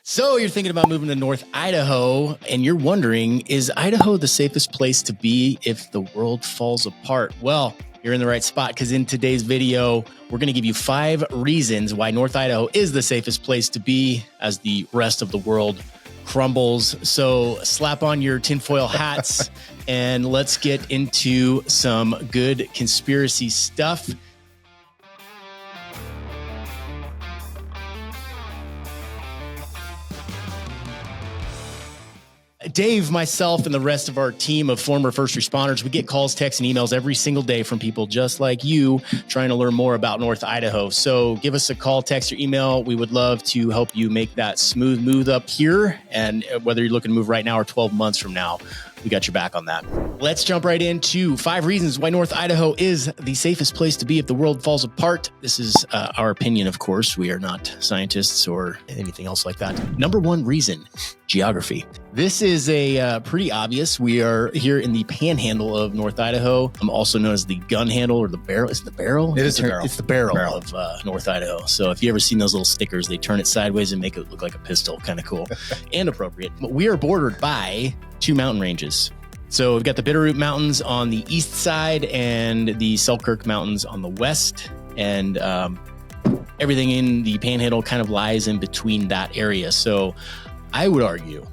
So you're thinking about moving to North Idaho and you're wondering, is Idaho the safest place to be if the world falls apart? Well, you're in the right spot because in today's video, we're going to give you 5 reasons why North Idaho is the safest place to be as the rest of the world crumbles. So slap on your tinfoil hats and let's get into some good conspiracy stuff. Dave, myself, and the rest of our team of former first responders, we get calls, texts, and emails every single day from people just like you trying to learn more about North Idaho. So give us a call, text, or email. We would love to help you make that smooth move up here. And whether you're looking to move right now or 12 months from now, we got your back on that. Let's jump right into 5 reasons why North Idaho is the safest place to be if the world falls apart. This is our opinion, of course. We are not scientists or anything else like that. Number 1 reason, geography. This is a pretty obvious. We are here in the panhandle of North Idaho. I'm also known as the gun handle or the barrel. Is it the barrel? It is the barrel. It's the barrel of North Idaho. So if you ever seen those little stickers, they turn it sideways and make it look like a pistol. Kind of cool and appropriate. But we are bordered by 2 mountain ranges. So we've got the Bitterroot Mountains on the east side and the Selkirk Mountains on the west. And everything in the panhandle kind of lies in between that area. So I would argue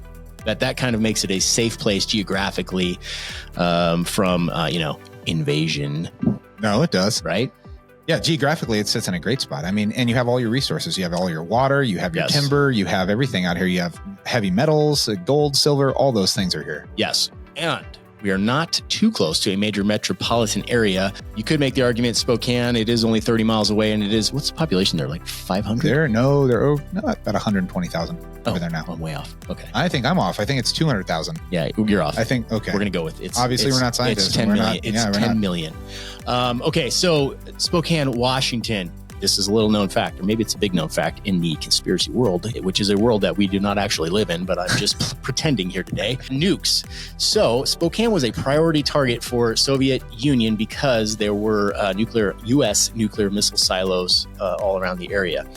that kind of makes it a safe place geographically from, invasion. No, it does. Right? Yeah, geographically, it sits in a great spot. I mean, and you have all your resources. You have all your water, you have your timber, you have everything out here. You have heavy metals, gold, silver, all those things are here. Yes. And we are not too close to a major metropolitan area. You could make the argument Spokane, it is only 30 miles away, and it is, what's the population there, like 500? They're about 120,000 over there now. I'm way off. Okay. I think I'm off. I think it's 200,000. Yeah, you're off. I think, okay. We're going to go with it. Obviously, we're not scientists. It's 10 million. It's 10 million. Okay, so Spokane, Washington. This is a little known fact, or maybe it's a big known fact in the conspiracy world, which is a world that we do not actually live in, but I'm just pretending here today. Nukes. So Spokane was a priority target for Soviet Union because there were U.S. nuclear missile silos all around the area.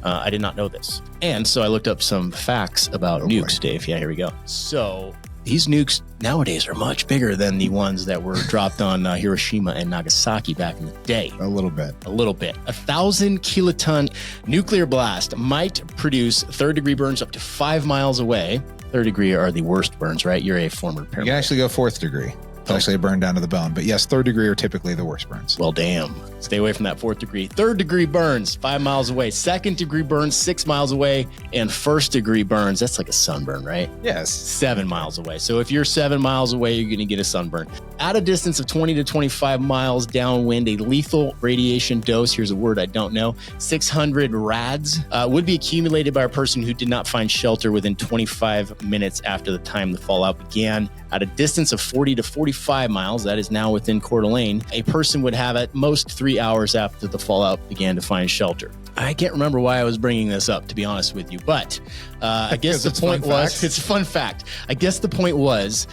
I did not know this. And so I looked up some facts about nukes, Dave. Yeah, here we go. So these nukes nowadays are much bigger than the ones that were dropped on Hiroshima and Nagasaki back in the day. A little bit. 1,000 kiloton nuclear blast might produce third-degree burns up to 5 miles away. Third degree are the worst burns, right? You're a former paramedic. You can actually go 4th degree. It's actually a burn down to the bone. But yes, 3rd degree are typically the worst burns. Well, damn. Stay away from that 4th degree. 3rd degree burns, 5 miles away. 2nd degree burns, 6 miles away. And 1st degree burns, that's like a sunburn, right? Yes. 7 miles away. So if you're 7 miles away, you're going to get a sunburn. At a distance of 20 to 25 miles downwind, a lethal radiation dose, here's a word I don't know, 600 rads, would be accumulated by a person who did not find shelter within 25 minutes after the time the fallout began. At a distance of 40 to 45 miles, that is now within Coeur d'Alene, a person would have at most 3 hours after the fallout began to find shelter. I can't remember why I was bringing this up, to be honest with you, but I guess the point was, it's a fun fact. I guess the point was,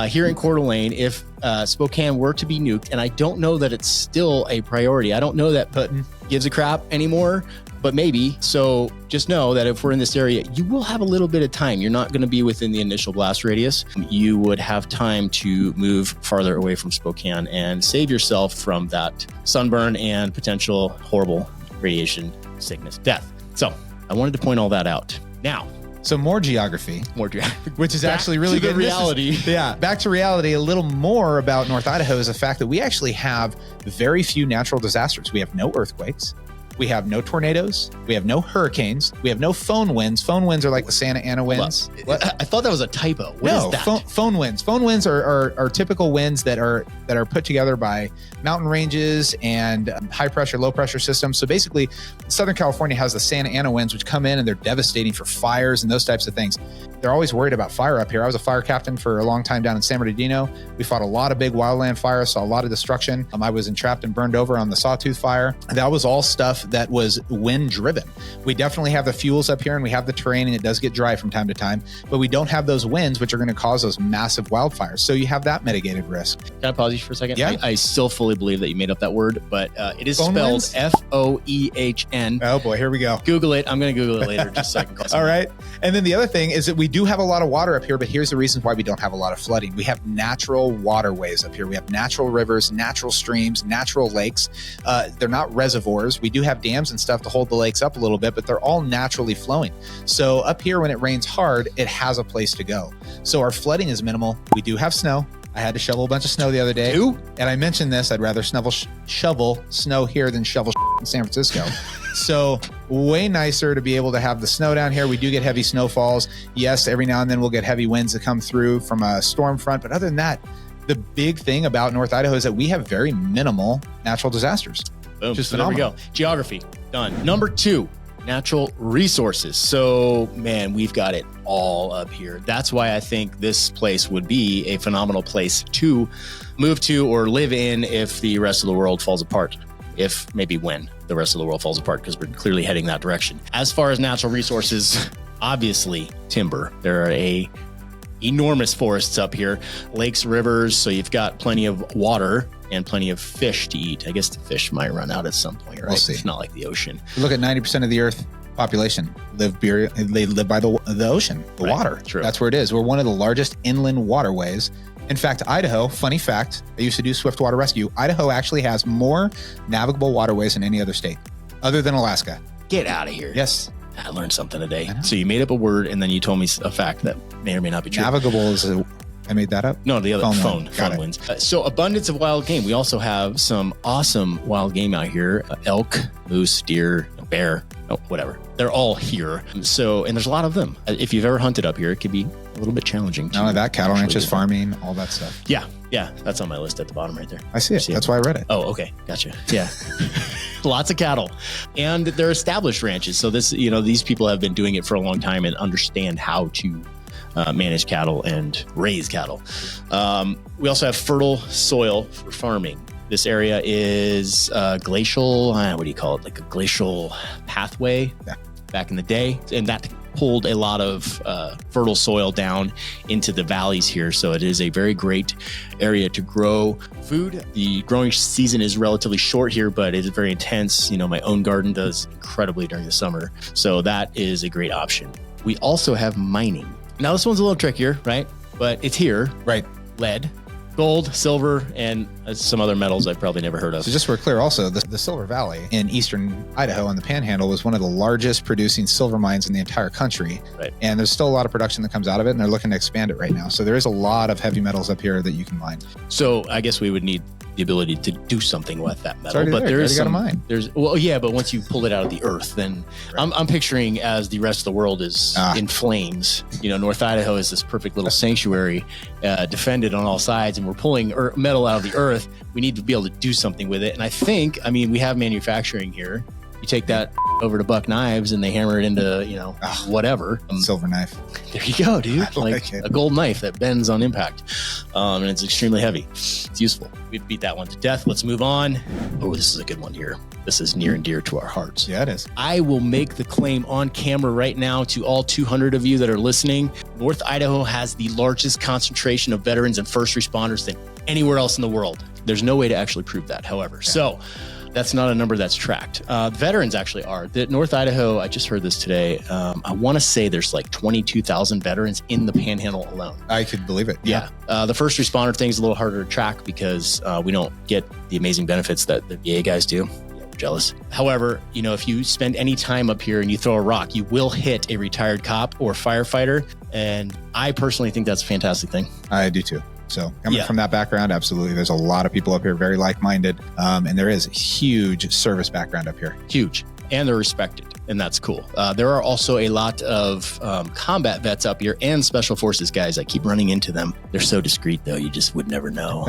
here in Coeur d'Alene, if Spokane were to be nuked, and I don't know that it's still a priority. I don't know that Putin gives a crap anymore, but maybe. So just know that if we're in this area, you will have a little bit of time. You're not going to be within the initial blast radius. You would have time to move farther away from Spokane and save yourself from that sunburn and potential horrible radiation sickness, death. So I wanted to point all that out. Now, so more geography, which is actually really good. Reality. Back to reality. A little more about North Idaho is the fact that we actually have very few natural disasters. We have no earthquakes. We have no tornadoes. We have no hurricanes. We have no phone winds. Phone winds are like the Santa Ana winds. I thought that was a typo. What is that? Phone winds. Phone winds are typical winds that are put together by mountain ranges and high pressure, low pressure systems. So basically, Southern California has the Santa Ana winds, which come in and they're devastating for fires and those types of things. They're always worried about fire up here. I was a fire captain for a long time down in San Bernardino. We fought a lot of big wildland fires, saw a lot of destruction. I was entrapped and burned over on the Sawtooth fire. That was all stuff that was wind driven. We definitely have the fuels up here and we have the terrain, and it does get dry from time to time, but we don't have those winds, which are going to cause those massive wildfires. So you have that mitigated risk. Can I pause you for a second? Yeah. I still fully believe that you made up that word, but it is Phone spelled winds? Foehn. Oh boy, here we go. Google it. I'm going to Google it later just so I can call All right. And then the other thing is that we do have a lot of water up here, but here's the reason why we don't have a lot of flooding. We have natural waterways up here. We have natural rivers, natural streams, natural lakes. They're not reservoirs. We do have dams and stuff to hold the lakes up a little bit, but they're all naturally flowing. So up here, when it rains hard, it has a place to go. So our flooding is minimal. We do have snow. I had to shovel a bunch of snow the other day. And I mentioned this, I'd rather shovel snow here than shovel in San Francisco. So way nicer to be able to have the snow down here. We do get heavy snowfalls. Yes, every now and then we'll get heavy winds that come through from a storm front. But other than that, the big thing about North Idaho is that we have very minimal natural disasters. Boom. Just so there we go. Geography, done. Number 2, natural resources. So, man, we've got it all up here. That's why I think this place would be a phenomenal place to move to or live in if the rest of the world falls apart. If maybe when the rest of the world falls apart, because we're clearly heading that direction. As far as natural resources, obviously timber. There are enormous forests up here, lakes, rivers. So you've got plenty of water and plenty of fish to eat. I guess the fish might run out at some point, right? We'll see. It's not like the ocean. Look at 90% of the Earth population they live by the ocean, the water. True. That's where it is. We're one of the largest inland waterways. In fact, Idaho, funny fact, I used to do swiftwater rescue. Idaho actually has more navigable waterways than any other state, other than Alaska. Get out of here. Yes. I learned something today. So you made up a word and then you told me a fact that may or may not be true. Navigable is I made that up? No, the other phone Got it. wins. So abundance of wild game. We also have some awesome wild game out here. Elk, moose, deer, bear, whatever. They're all here. So, and there's a lot of them. If you've ever hunted up here, it could be a little bit challenging. None of that, cattle ranches, farming, all that stuff. Yeah. That's on my list at the bottom right there. I see it. That's why I read it. Oh, okay. Gotcha. Yeah. Lots of cattle. And they're established ranches. So these people have been doing it for a long time and understand how to manage cattle and raise cattle. We also have fertile soil for farming. This area is glacial, what do you call it? Like a glacial pathway back in the day. And that pulled a lot of fertile soil down into the valleys here. So it is a very great area to grow food. The growing season is relatively short here, but it is very intense. My own garden does incredibly during the summer. So that is a great option. We also have mining. Now this one's a little trickier, right? But it's here. Right. Lead, gold, silver, and some other metals I've probably never heard of. So just so we're clear, also, the Silver Valley in eastern Idaho and the Panhandle was one of the largest producing silver mines in the entire country. Right. And there's still a lot of production that comes out of it, and they're looking to expand it right now. So there is a lot of heavy metals up here that you can mine. So I guess we would need the ability to do something with that metal. But there is some, got a mine. But once you pull it out of the earth, then right. I'm picturing as the rest of the world is in flames. North Idaho is this perfect little sanctuary, defended on all sides, and we're pulling metal out of the earth. We need to be able to do something with it. And I think, we have manufacturing here. You take that over to Buck Knives and they hammer it into, whatever. Silver knife. There you go, dude. Like a gold knife that bends on impact. And it's extremely heavy. It's useful. We've beat that one to death. Let's move on. Oh, this is a good one here. This is near and dear to our hearts. Yeah, it is. I will make the claim on camera right now to all 200 of you that are listening. North Idaho has the largest concentration of veterans and first responders than anywhere else in the world. There's no way to actually prove that, however. Okay. So that's not a number that's tracked. Veterans actually are. The North Idaho, I just heard this today. I want to say there's like 22,000 veterans in the Panhandle alone. I could believe it. Yeah. The first responder thing is a little harder to track because we don't get the amazing benefits that the VA guys do. Yeah, we're jealous. However, if you spend any time up here and you throw a rock, you will hit a retired cop or firefighter. And I personally think that's a fantastic thing. I do too. So coming from that background, absolutely. There's a lot of people up here, very like-minded. And there is a huge service background up here. Huge. And they're respected. And that's cool. There are also a lot of combat vets up here and special forces guys. I keep running into them. They're so discreet, though. You just would never know.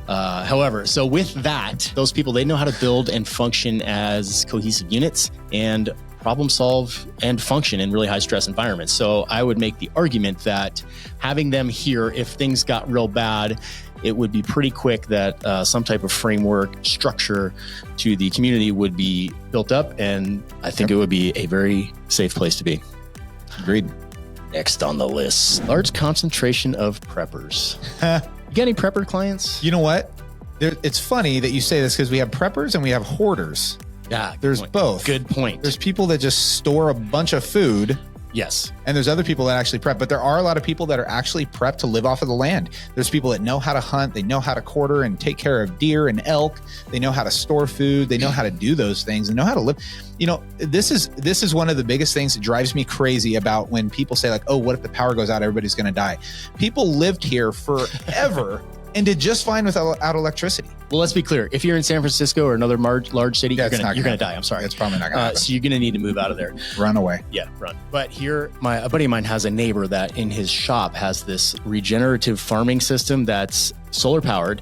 However, so with that, those people, they know how to build and function as cohesive units and problem solve and function in really high stress environments. So I would make the argument that having them here, if things got real bad, it would be pretty quick that some type of framework structure to the community would be built up. And I think it would be a very safe place to be. Agreed. Next on the list, large concentration of preppers. You got any prepper clients? You know what? It's funny that you say this because we have preppers and we have hoarders. Yeah, there's both. Good point. There's people that just store a bunch of food. Yes. And there's other people that actually prep, but there are a lot of people that are actually prepped to live off of the land. There's people that know how to hunt. They know how to quarter and take care of deer and elk. They know how to store food. They know how to do those things and know how to live. You know, this is one of the biggest things that drives me crazy about when people say like, oh, what if the power goes out? Everybody's going to die. People lived here forever and did just fine without electricity. Well, let's be clear. If you're in San Francisco or another large city, you're going to die. I'm sorry. It's probably not going to happen. So you're going to need to move out of there. Run away. Yeah, run. But here, a buddy of mine has a neighbor that in his shop has this regenerative farming system that's solar powered.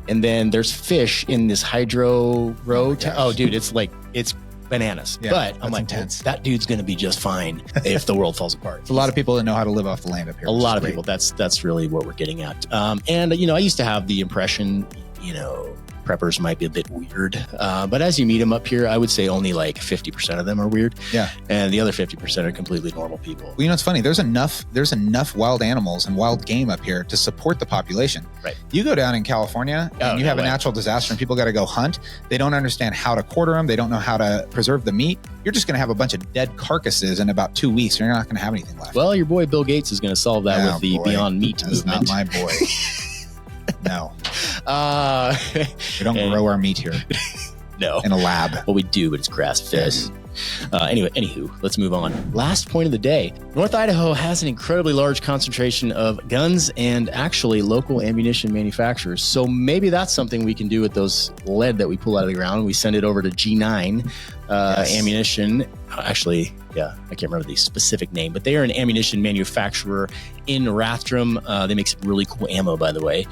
And then there's fish in this hydro row. Oh, dude, it's bananas. Yeah, but I'm like, intense. That dude's going to be just fine if the world falls apart. It's a lot of people that know how to live off the land up here. A lot of people. That's really what we're getting at. And, I used to have the impression, preppers might be a bit weird. But as you meet them up here, I would say only like 50% of them are weird. Yeah. And the other 50% are completely normal people. Well, it's funny. There's enough wild animals and wild game up here to support the population. Right. You go down in California and you have a natural disaster and people got to go hunt. They don't understand how to quarter them. They don't know how to preserve the meat. You're just going to have a bunch of dead carcases in about 2 weeks. You're not going to have anything left. Well, your boy Bill Gates is going to solve that with the Beyond Meat movement. That's not my boy. No. We don't grow our meat here. No. In a lab. Well, we do, but it's grass-fed. Anywho, let's move on. Last point of the day. North Idaho has an incredibly large concentration of guns and actually local ammunition manufacturers. So maybe that's something we can do with those lead that we pull out of the ground. We send it over to G9 ammunition. Actually, I can't remember the specific name, but they are an ammunition manufacturer in Rathdrum. They make some really cool ammo, by the way.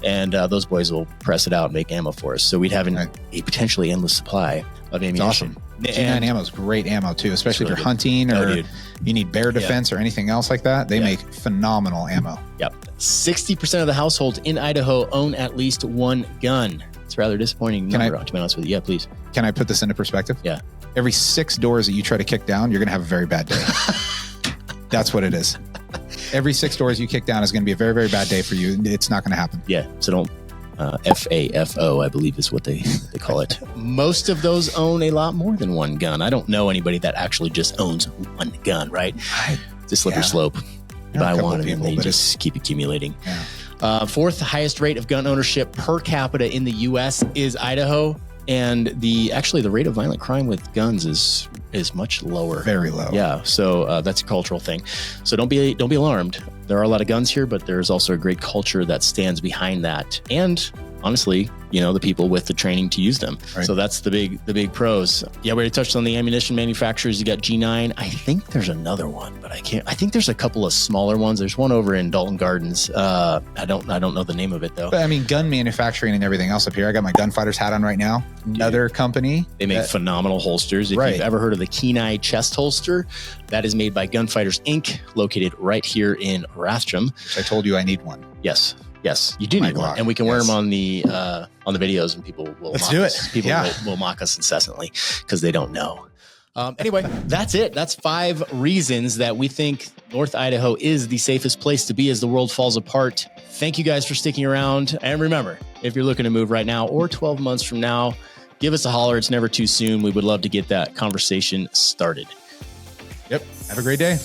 And those boys will press it out and make ammo for us. So we'd have a potentially endless supply of ammunition. Awesome. G9 ammo is great ammo too, especially if you're hunting or you need bear defense or anything else like that. They make phenomenal ammo. Yep. 60% of the households in Idaho own at least one gun. It's a rather disappointing number, to be honest with you. Yeah, please. Can I put this into perspective? Yeah. Every 6 doors that you try to kick down, you're going to have a very bad day. That's what it is. Every 6 doors you kick down is going to be a very, very bad day for you. It's not going to happen. Yeah. So don't. FAFO, I believe is what they call it. Most of those own a lot more than one gun. I don't know anybody that actually just owns one gun, right? It's a slippery slope. You buy one and then they just keep accumulating. Yeah. Fourth highest rate of gun ownership per capita in the U.S. is Idaho. And the rate of violent crime with guns is much lower. Very low. Yeah. So that's a cultural thing. So don't be alarmed. There are a lot of guns here, but there's also a great culture that stands behind that. And honestly, the people with the training to use them. Right. So that's the big pros. Yeah, we already touched on the ammunition manufacturers. You got G9. I think there's another one, but I think there's a couple of smaller ones. There's one over in Dalton Gardens. I don't know the name of it though. But I mean, gun manufacturing and everything else up here. I got my Gunfighters hat on right now. Another company. They make phenomenal holsters. If you've ever heard of the Kenai chest holster, that is made by Gunfighters Inc., located right here in Rathdrum. Which I told you I need one. Yes, you do need one, and we can wear them on the videos, and people will mock us. People will mock us incessantly because they don't know. Anyway, that's it. That's 5 reasons that we think North Idaho is the safest place to be as the world falls apart. Thank you guys for sticking around, and remember, if you're looking to move right now or 12 months from now, give us a holler. It's never too soon. We would love to get that conversation started. Yep. Have a great day.